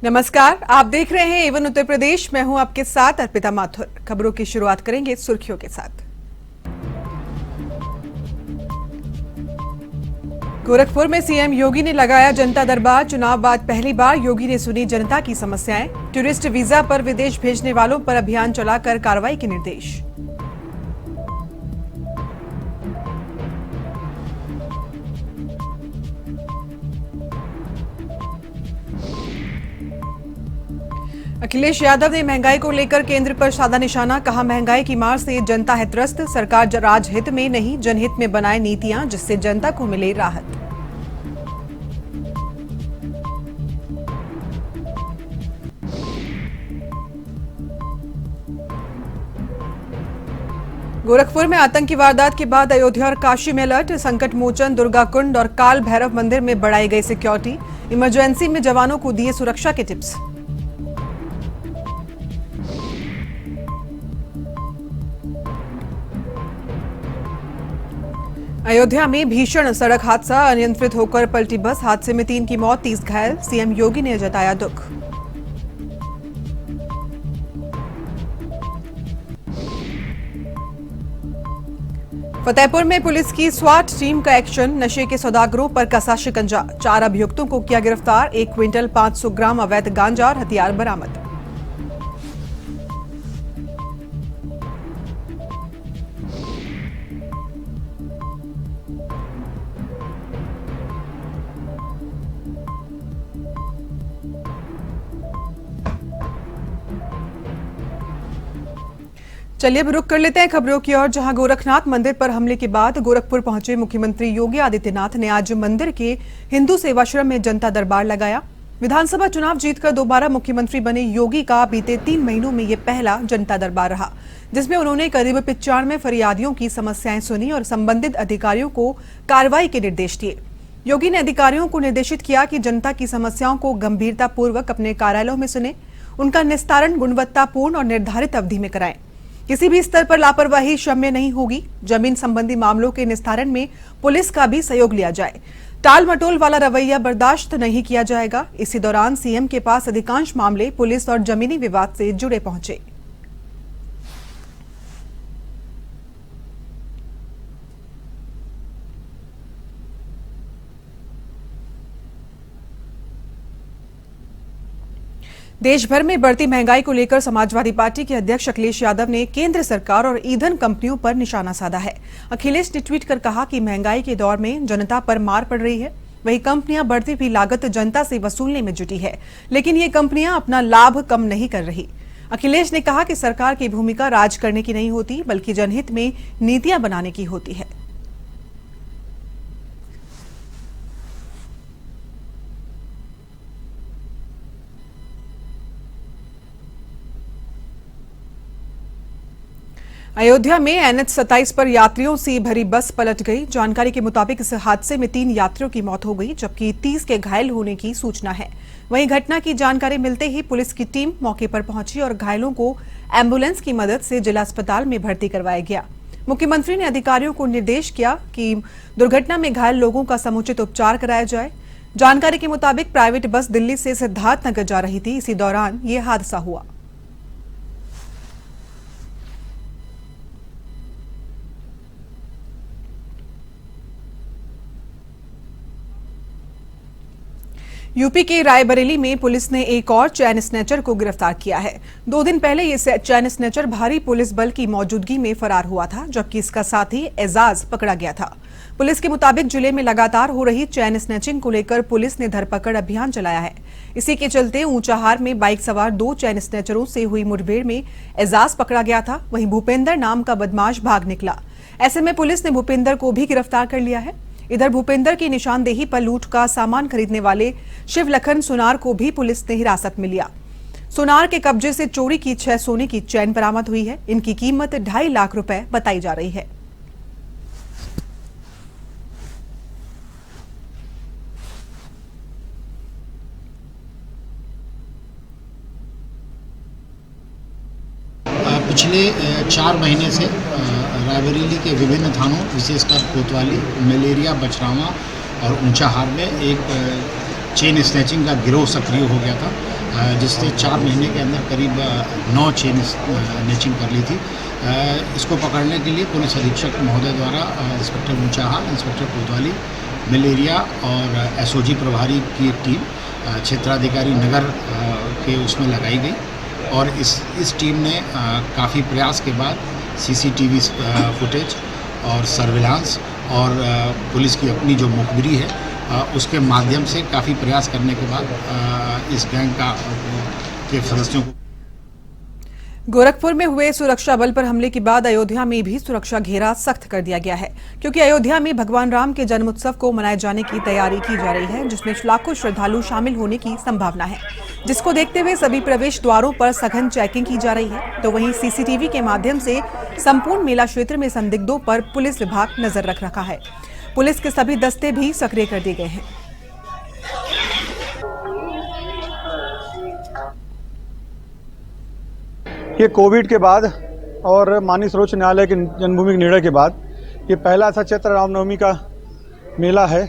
नमस्कार, आप देख रहे हैं एवन उत्तर प्रदेश। मैं हूं आपके साथ अर्पिता माथुर। खबरों की शुरुआत करेंगे सुर्खियों के साथ। गोरखपुर में सीएम योगी ने लगाया जनता दरबार। चुनाव बाद पहली बार योगी ने सुनी जनता की समस्याएं। टूरिस्ट वीजा पर विदेश भेजने वालों पर अभियान चलाकर कार्रवाई के निर्देश। अखिलेश यादव ने महंगाई को लेकर केंद्र पर साधा निशाना। कहा, महंगाई की मार से जनता है त्रस्त। सरकार राजहित में नहीं जनहित में बनाए नीतियां जिससे जनता को मिले राहत। गोरखपुर में आतंकी वारदात के बाद अयोध्या और काशी में अलर्ट। संकट मोचन दुर्गा कुंड और काल भैरव मंदिर में बढ़ाई गई सिक्योरिटी। इमरजेंसी में जवानों को दिए सुरक्षा के टिप्स। अयोध्या में भीषण सड़क हादसा। अनियंत्रित होकर पलटी बस। हादसे में 3 की मौत, 30 घायल। सीएम योगी ने जताया दुख। फतेहपुर में पुलिस की स्वाट टीम का एक्शन। नशे के सौदागरों पर कसा शिकंजा। 4 अभियुक्तों को किया गिरफ्तार। 1 क्विंटल 500 ग्राम अवैध गांजा और हथियार बरामद। चलिए अब रुक कर लेते हैं खबरों की ओर, जहां गोरखनाथ मंदिर पर हमले के बाद गोरखपुर पहुंचे मुख्यमंत्री योगी आदित्यनाथ ने आज मंदिर के हिंदू सेवाश्रम में जनता दरबार लगाया। विधानसभा चुनाव जीतकर दोबारा मुख्यमंत्री बने योगी का बीते 3 महीनों में ये पहला जनता दरबार रहा, जिसमें उन्होंने करीब 95 फरियादियों की समस्याएं सुनी और संबंधित अधिकारियों को कार्रवाई के निर्देश दिए। योगी ने अधिकारियों को निर्देशित किया कि जनता की समस्याओं को गंभीरतापूर्वक अपने कार्यालयों में सुने, उनका निस्तारण गुणवत्तापूर्ण और निर्धारित अवधि में कराएं। किसी भी स्तर पर लापरवाही क्षम्य नहीं होगी। जमीन संबंधी मामलों के निस्तारण में पुलिस का भी सहयोग लिया जाए। टाल मटोल वाला रवैया बर्दाश्त नहीं किया जाएगा। इसी दौरान सीएम के पास अधिकांश मामले पुलिस और जमीनी विवाद से जुड़े पहुंचे। देश भर में बढ़ती महंगाई को लेकर समाजवादी पार्टी के अध्यक्ष अखिलेश यादव ने केंद्र सरकार और ईंधन कंपनियों पर निशाना साधा है। अखिलेश ने ट्वीट कर कहा कि महंगाई के दौर में जनता पर मार पड़ रही है। वही कंपनियां बढ़ती हुई लागत जनता से वसूलने में जुटी है, लेकिन ये कंपनियां अपना लाभ कम नहीं कर रही। अखिलेश ने कहा कि सरकार की भूमिका राज करने की नहीं होती, बल्कि जनहित में नीतियां बनाने की होती है। अयोध्या में NH 27 पर यात्रियों से भरी बस पलट गई। जानकारी के मुताबिक इस हादसे में 3 यात्रियों की मौत हो गई, जबकि 30 के घायल होने की सूचना है। वहीं घटना की जानकारी मिलते ही पुलिस की टीम मौके पर पहुंची और घायलों को एम्बुलेंस की मदद से जिला अस्पताल में भर्ती करवाया गया। मुख्यमंत्री ने अधिकारियों को निर्देश किया कि दुर्घटना में घायल लोगों का समुचित उपचार कराया जाए। जानकारी के मुताबिक प्राइवेट बस दिल्ली से सिद्धार्थनगर जा रही थी। इसी दौरान ये हादसा हुआ। यूपी के रायबरेली में पुलिस ने एक और चैन स्नैचर को गिरफ्तार किया है। 2 दिन पहले ये चैन स्नैचर भारी पुलिस बल की मौजूदगी में फरार हुआ था, जबकि इसका साथी एजाज पकड़ा गया था। पुलिस के मुताबिक जिले में लगातार हो रही चैन स्नैचिंग को लेकर पुलिस ने धरपकड़ अभियान चलाया है। इसी के चलते ऊंचाहार में बाइक सवार 2 चैन स्नैचरों से हुई मुठभेड़ में एजाज पकड़ा गया था। वहीं भूपेंद्र नाम का बदमाश भाग निकला। ऐसे में पुलिस ने भूपेंद्र को भी गिरफ्तार कर लिया है। इधर भूपेंद्र की निशानदेही पर लूट का सामान खरीदने वाले शिवलखन सुनार को भी पुलिस ने हिरासत में लिया। सुनार के कब्जे से चोरी की 6 सोने की चैन बरामद हुई है। इनकी कीमत 2.5 लाख रुपए बताई जा रही है। पिछले 4 महीने से रायबरेली के विभिन्न थानों विशेषकर कोतवाली, मलेरिया, बछरावा और ऊंचाहार में एक चेन स्नैचिंग का गिरोह सक्रिय हो गया था, जिससे 4 महीने के अंदर करीब 9 चेन स्नैचिंग कर ली थी। इसको पकड़ने के लिए पुलिस अधीक्षक महोदय द्वारा इंस्पेक्टर ऊंचाहा, इंस्पेक्टर कोतवाली, मिल एरिया और एसओजी प्रभारी की एक टीम क्षेत्राधिकारी नगर के उसमें लगाई गई और इस टीम ने काफ़ी प्रयास के बाद सीसीटीवी फुटेज और सर्विलांस और पुलिस की अपनी जो मुखबिरी है उसके माध्यम से काफ़ी प्रयास करने के बाद इस गैंग के सदस्यों को। गोरखपुर में हुए सुरक्षा बल पर हमले के बाद अयोध्या में भी सुरक्षा घेरा सख्त कर दिया गया है, क्योंकि अयोध्या में भगवान राम के जन्मोत्सव को मनाए जाने की तैयारी की जा रही है, जिसमें लाखों श्रद्धालु शामिल होने की संभावना है, जिसको देखते हुए सभी प्रवेश द्वारों पर सघन चेकिंग की जा रही है। तो वहीं सीसीटीवी के माध्यम से संपूर्ण मेला क्षेत्र में संदिग्धों पर पुलिस विभाग नजर रख रखा है। पुलिस के सभी दस्ते भी सक्रिय कर दिए गए हैं। ये कोविड के बाद और माननीय सर्वोच्च न्यायालय के जन्मभूमि के निर्णय के बाद ये पहला ऐसा चैत्र रामनवमी का मेला है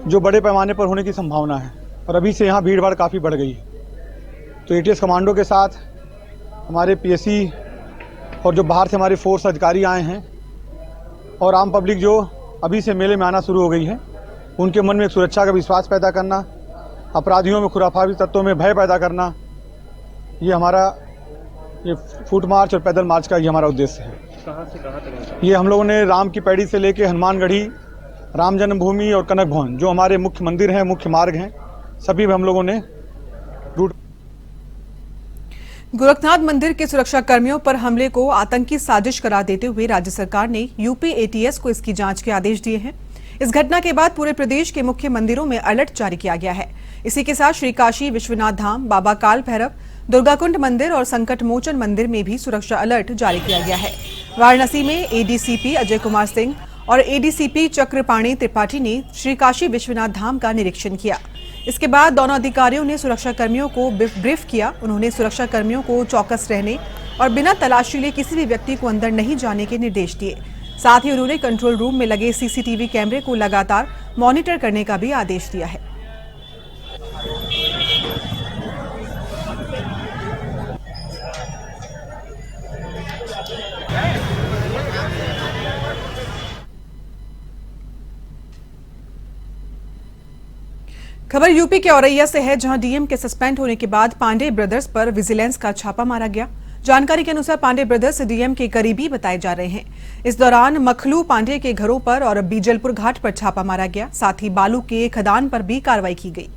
जो बड़े पैमाने पर होने की संभावना है और अभी से यहाँ भीड़ भाड़ काफ़ी बढ़ गई है। तो एटीएस कमांडो के साथ हमारे पीएससी और जो बाहर से हमारे फोर्स अधिकारी आए हैं और आम पब्लिक जो अभी से मेले में आना शुरू हो गई है, उनके मन में एक सुरक्षा का विश्वास पैदा करना, अपराधियों में खुराफाती तत्वों में भय पैदा करना, ये हमारा ये फुट मार्च और पैदल मार्च का ये हमारा उद्देश्य है। कहाँ से कहाँ तक? ये हम लोगों ने राम की पैड़ी से लेके हनुमानगढ़ी, राम जन्मभूमि और कनक भवन जो हमारे मुख्य मंदिर हैं, मुख्य मार्ग हैं, सभी में हम लोगों ने रूट। गोरखनाथ मंदिर के सुरक्षा कर्मियों पर हमले को आतंकी साजिश करार देते हुए राज्य सरकार ने यूपी एटीएस को इसकी जांच के आदेश दिए हैं। इस घटना के बाद पूरे प्रदेश के मुख्य मंदिरों में अलर्ट जारी किया गया है। इसी के साथ श्री काशी विश्वनाथ धाम, बाबा काल भैरव, दुर्गाकुंड मंदिर और संकट मोचन मंदिर में भी सुरक्षा अलर्ट जारी किया गया है। वाराणसी में एडीसीपी अजय कुमार सिंह और एडीसीपी चक्रपाणी त्रिपाठी ने श्री काशी विश्वनाथ धाम का निरीक्षण किया। इसके बाद दोनों अधिकारियों ने सुरक्षा कर्मियों को ब्रीफ किया। उन्होंने सुरक्षा कर्मियों को चौकस रहने और बिना तलाशी लिए किसी भी व्यक्ति को अंदर नहीं जाने के निर्देश दिए। साथ ही उन्होंने कंट्रोल रूम में लगे सीसीटीवी कैमरे को लगातार मॉनिटर करने का भी आदेश दिया है। खबर यूपी के औरैया से है, जहां डीएम के सस्पेंड होने के बाद पांडे ब्रदर्स पर विजिलेंस का छापा मारा गया। जानकारी के अनुसार पांडे ब्रदर्स डीएम के करीबी बताए जा रहे हैं। इस दौरान मखलू पांडे के घरों पर और बीजलपुर घाट पर छापा मारा गया। साथ ही बालू के खदान पर भी कार्रवाई की गई।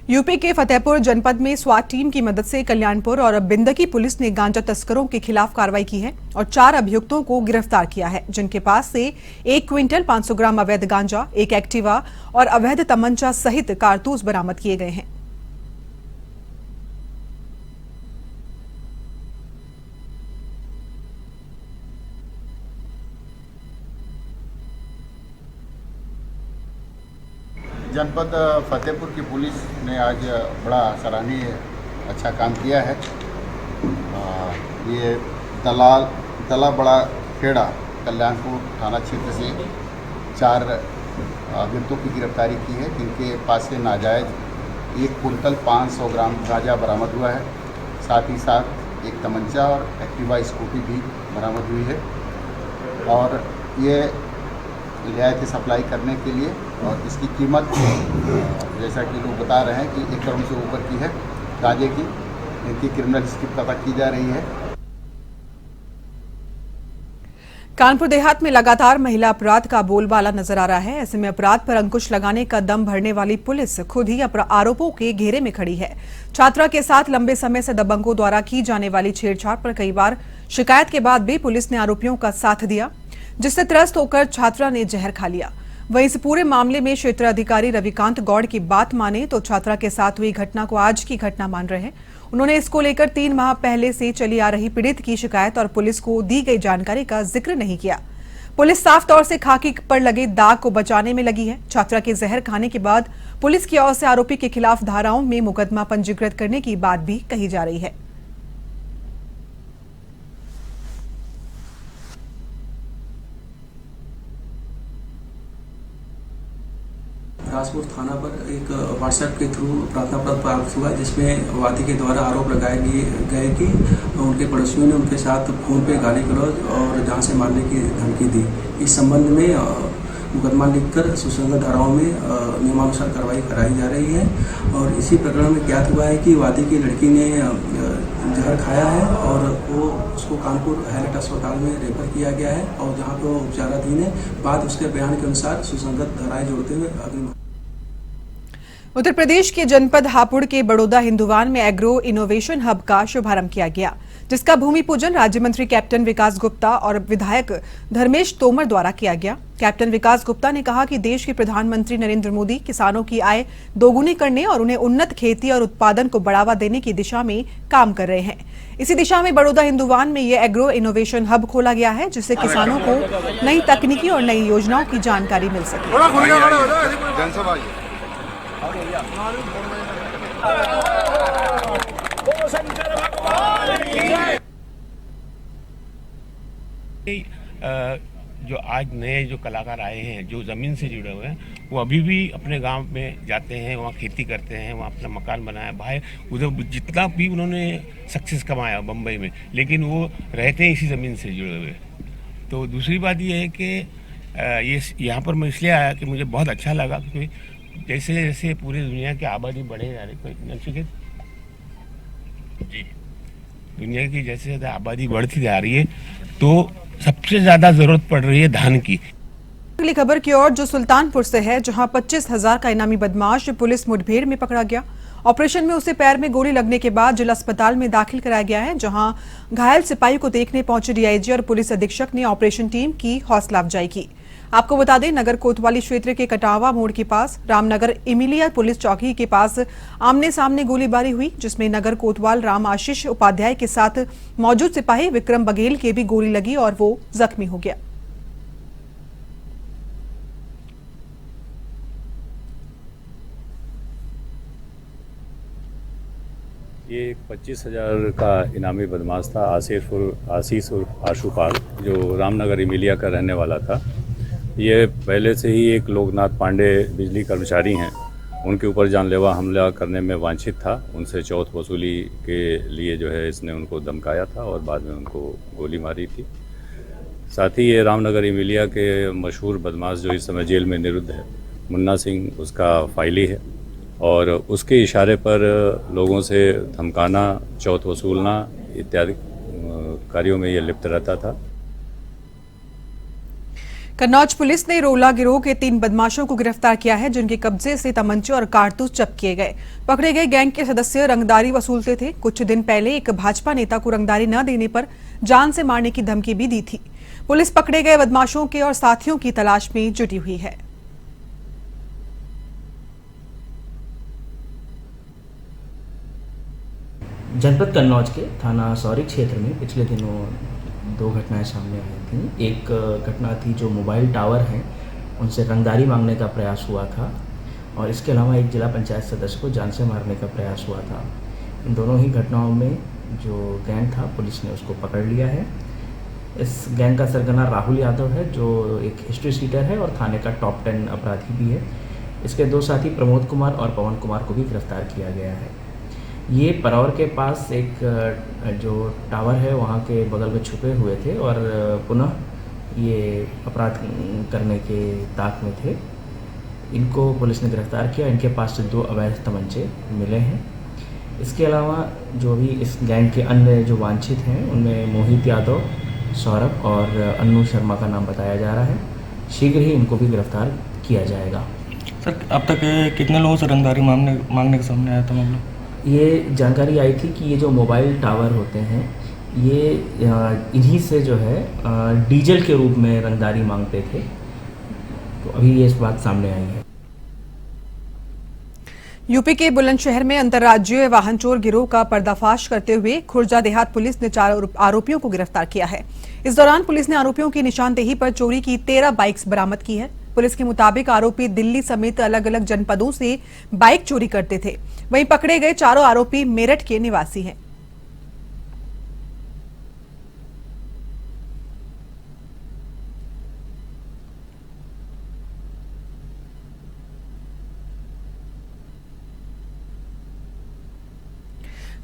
यूपी के फतेहपुर जनपद में स्वाट टीम की मदद से कल्याणपुर और बिंदकी पुलिस ने गांजा तस्करों के खिलाफ कार्रवाई की है और 4 अभियुक्तों को गिरफ्तार किया है, जिनके पास से 1 क्विंटल 500 ग्राम अवैध गांजा, 1 एक्टिवा और अवैध तमंचा सहित कारतूस बरामद किए गए हैं। जनपद फतेहपुर की पुलिस ने आज बड़ा सराहनीय अच्छा काम किया है। ये तला बड़ा खेड़ा कल्याणपुर थाना क्षेत्र से 4 अभियुक्तों की गिरफ्तारी की है, जिनके पास से नाजायज़ 1 कुंटल 500 ग्राम गांजा बरामद हुआ है। साथ ही साथ 1 तमंचा और एक्टिवा स्कूटी भी बरामद हुई है और ये ले थे सप्लाई करने के लिए और इसकी कीमत जैसा कि लोग बता रहे हैं कि 1 करोड़ से ऊपर की है गांजे की। इनकी क्रिमिनल हिस्ट्री पता की जा रही है। कानपुर देहात में लगातार महिला अपराध का बोलबाला नजर आ रहा है। ऐसे में अपराध पर अंकुश लगाने का दम भरने वाली पुलिस खुद ही आरोपों के घेरे में खड़ी है। छात्रा के साथ लंबे समय से दबंगों द्वारा की जाने वाली छेड़छाड़ पर कई बार शिकायत के बाद भी पुलिस ने आरोपियों का साथ दिया, जिससे त्रस्त होकर छात्रा ने जहर खा लिया। वहीं इस पूरे मामले में क्षेत्राधिकारी रविकांत गौड़ की बात माने तो छात्रा के साथ हुई घटना को आज की घटना मान रहे हैं। उन्होंने इसको लेकर 3 माह पहले से चली आ रही पीड़ित की शिकायत और पुलिस को दी गई जानकारी का जिक्र नहीं किया। पुलिस साफ तौर से खाकी पर लगे दाग को बचाने में लगी है। छात्रा के जहर खाने के बाद पुलिस की ओर से आरोपी के खिलाफ धाराओं में मुकदमा पंजीकृत करने की बात भी कही जा रही है। विकासपुर थाना पर एक व्हाट्सएप के थ्रू प्रार्थना पत्र प्राप्त हुआ, जिसमें वादी के द्वारा आरोप लगाए गए कि उनके पड़ोसियों ने उनके साथ फ़ोन पे गाली गलौज और जान से मारने की धमकी दी। इस संबंध में मुकदमा लिखकर सुसंगत धाराओं में नियमानुसार कार्रवाई कराई जा रही है। और इसी प्रकरण में ज्ञात हुआ है कि वादी की लड़की ने जहर खाया है और वो उसको कानपुर हाईलाइट अस्पताल में रेफर किया गया है और जहां पर वो उपचाराधीन है। बाद उसके बयान के अनुसार सुसंगत धाराएं जोड़ते हुए अग्रिम। उत्तर प्रदेश के जनपद हापुड़ के बड़ौदा हिंदुवान में एग्रो इनोवेशन हब का शुभारंभ किया गया, जिसका भूमि पूजन राज्य मंत्री कैप्टन विकास गुप्ता और विधायक धर्मेश तोमर द्वारा किया गया। कैप्टन विकास गुप्ता ने कहा कि देश के प्रधानमंत्री नरेंद्र मोदी किसानों की आय दोगुनी करने और उन्हें उन्नत खेती और उत्पादन को बढ़ावा देने की दिशा में काम कर रहे हैं। इसी दिशा में बड़ौदा हिंदुवान में ये एग्रो इनोवेशन हब खोला गया है, जिससे किसानों को नई तकनीकी और नई योजनाओं की जानकारी मिल सके। जो आज नए जो कलाकार आए हैं, जो ज़मीन से जुड़े हुए हैं, वो अभी भी अपने गांव में जाते हैं, वहाँ खेती करते हैं, वहाँ अपना मकान बनाया। भाई उधर जितना भी उन्होंने सक्सेस कमाया बम्बई में, लेकिन वो रहते हैं इसी ज़मीन से जुड़े हुए। तो दूसरी बात ये है कि ये यहाँ पर मैं इसलिए आया कि मुझे बहुत अच्छा लगा, क्योंकि जैसे जैसे पूरी दुनिया की आबादी बढ़े जा रही है जी, दुनिया की जैसे जैसे आबादी बढ़ती जा रही है, तो सबसे ज्यादा जरूरत पड़ रही है धान की। अगली खबर की ओर, जो सुल्तानपुर से है, जहां 25,000 का इनामी बदमाश पुलिस मुठभेड़ में पकड़ा गया। ऑपरेशन में उसे पैर में गोली लगने के बाद जिला अस्पताल में दाखिल कराया गया है, जहां घायल सिपाही को देखने पहुंचे डीआईजी और पुलिस अधीक्षक ने ऑपरेशन टीम की हौसला अफजाई की। आपको बता दें, नगर कोतवाली क्षेत्र के कटावा मोड़ के पास रामनगर इमिलिया पुलिस चौकी के पास आमने सामने गोलीबारी हुई, जिसमें नगर कोतवाल राम आशीष उपाध्याय के साथ मौजूद सिपाही विक्रम बघेल के भी गोली लगी और वो जख्मी हो गया। ये 25,000 का इनामी बदमाश था, आशीष उर्फ आशुपाल, जो रामनगर इमिलिया का रहने वाला था। ये पहले से ही एक लोकनाथ पांडे बिजली कर्मचारी हैं, उनके ऊपर जानलेवा हमला करने में वांछित था। उनसे चौथ वसूली के लिए जो है इसने उनको धमकाया था और बाद में उनको गोली मारी थी। साथ ही ये रामनगर इमिलिया के मशहूर बदमाश जो इस समय जेल में निरुद्ध है, मुन्ना सिंह, उसका फाइली है और उसके इशारे पर लोगों से धमकाना, चौथ वसूलना इत्यादि कार्यों में ये लिप्त रहता था। कन्नौज पुलिस ने रोला गिरोह के 3 बदमाशों को गिरफ्तार किया है, जिनके कब्जे से तमंचे और कारतूस जब्त किए गए। पकड़े गए गैंग के सदस्य रंगदारी वसूलते थे। कुछ दिन पहले एक भाजपा नेता को रंगदारी न देने पर जान से मारने की धमकी भी दी थी। पुलिस पकड़े गए बदमाशों के और साथियों की तलाश में जुटी हुई है। जनपद कन्नौज के थाना सौरी क्षेत्र में पिछले दिनों 2 घटनाएं सामने आई थी। एक घटना थी जो मोबाइल टावर हैं उनसे रंगदारी मांगने का प्रयास हुआ था, और इसके अलावा एक जिला पंचायत सदस्य को जान से मारने का प्रयास हुआ था। इन दोनों ही घटनाओं में जो गैंग था, पुलिस ने उसको पकड़ लिया है। इस गैंग का सरगना राहुल यादव है, जो एक हिस्ट्री सीटर है और थाने का टॉप 10 अपराधी भी है। इसके 2 साथी प्रमोद कुमार और पवन कुमार को भी गिरफ्तार किया गया है। ये परौर के पास एक जो टावर है वहाँ के बगल में छुपे हुए थे और पुनः ये अपराध करने के ताक में थे। इनको पुलिस ने गिरफ्तार किया। इनके पास से 2 अवैध तमंचे मिले हैं। इसके अलावा जो भी इस गैंग के अन्य जो वांछित हैं उनमें मोहित यादव, सौरभ और अन्नू शर्मा का नाम बताया जा रहा है। शीघ्र ही इनको भी गिरफ्तार किया जाएगा। सर, अब तक कितने लोगों से रंगदारी मांगने का सामने आया था मामला? ये जानकारी आई थी कि ये जो मोबाइल टावर होते हैं ये इन्हीं से जो है डीजल के रूप में रंगदारी मांगते थे। तो अभी ये इस बात सामने आई है। यूपी के बुलंदशहर में अंतर्राज्यीय वाहन चोर गिरोह का पर्दाफाश करते हुए खुर्जा देहात पुलिस ने 4 आरोपियों को गिरफ्तार किया है। इस दौरान पुलिस ने आरोपियों की निशानदेही पर चोरी की 13 बाइक्स बरामद की है। पुलिस के मुताबिक आरोपी दिल्ली समेत अलग अलग जनपदों से बाइक चोरी करते थे। वहीं पकड़े गए 4 आरोपी मेरठ के निवासी हैं।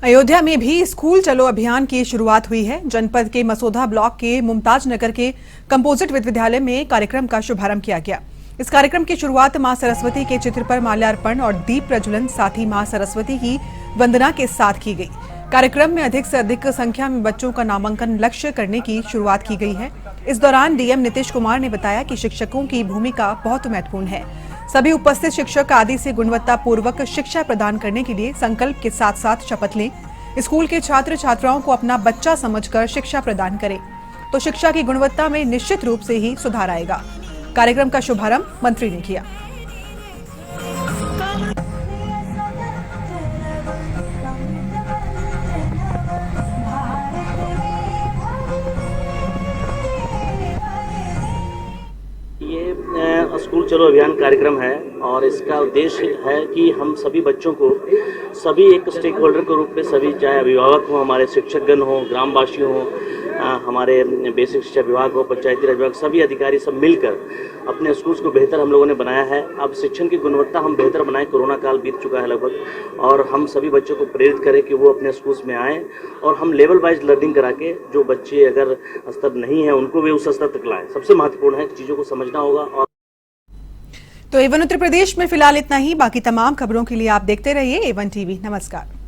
अयोध्या में भी स्कूल चलो अभियान की शुरुआत हुई है। जनपद के मसौदा ब्लॉक के मुमताज नगर के कंपोजिट विद्यालय में कार्यक्रम का शुभारंभ किया गया। इस कार्यक्रम की शुरुआत मां सरस्वती के चित्र पर माल्यार्पण और दीप प्रज्वलन, साथ ही मां सरस्वती की वंदना के साथ की गई। कार्यक्रम में अधिक से अधिक संख्या में बच्चों का नामांकन लक्ष्य करने की शुरुआत की गई है। इस दौरान डीएम नीतीश कुमार ने बताया कि शिक्षकों की भूमिका बहुत महत्वपूर्ण है। सभी उपस्थित शिक्षक आदि से गुणवत्ता पूर्वक शिक्षा प्रदान करने के लिए संकल्प के साथ साथ शपथ लें। स्कूल के छात्र छात्राओं को अपना बच्चा समझकर शिक्षा प्रदान करें तो शिक्षा की गुणवत्ता में निश्चित रूप से ही सुधार आएगा। कार्यक्रम का शुभारंभ मंत्री ने किया। स्कूल चलो अभियान कार्यक्रम है और इसका उद्देश्य है कि हम सभी बच्चों को सभी एक स्टेक होल्डर के रूप में सभी, चाहे अभिभावक हो, हमारे शिक्षकगण हो, ग्रामवासी हो, हमारे बेसिक शिक्षा विभाग हो, पंचायती राज विभाग, सभी अधिकारी सब मिलकर अपने स्कूल्स को बेहतर हम लोगों ने बनाया है। अब शिक्षण की गुणवत्ता हम बेहतर बनाएं। कोरोना काल बीत चुका है लगभग, और हम सभी बच्चों को प्रेरित करें कि वो अपने स्कूल्स में आएँ और हम लेवल वाइज लर्निंग करा के जो बच्चे अगर स्तर नहीं है उनको भी उस स्तर तक लाएं। सबसे महत्वपूर्ण है चीज़ों को समझना होगा। और तो A1 उत्तर प्रदेश में फिलहाल इतना ही। बाकी तमाम खबरों के लिए आप देखते रहिए A1 टीवी। नमस्कार।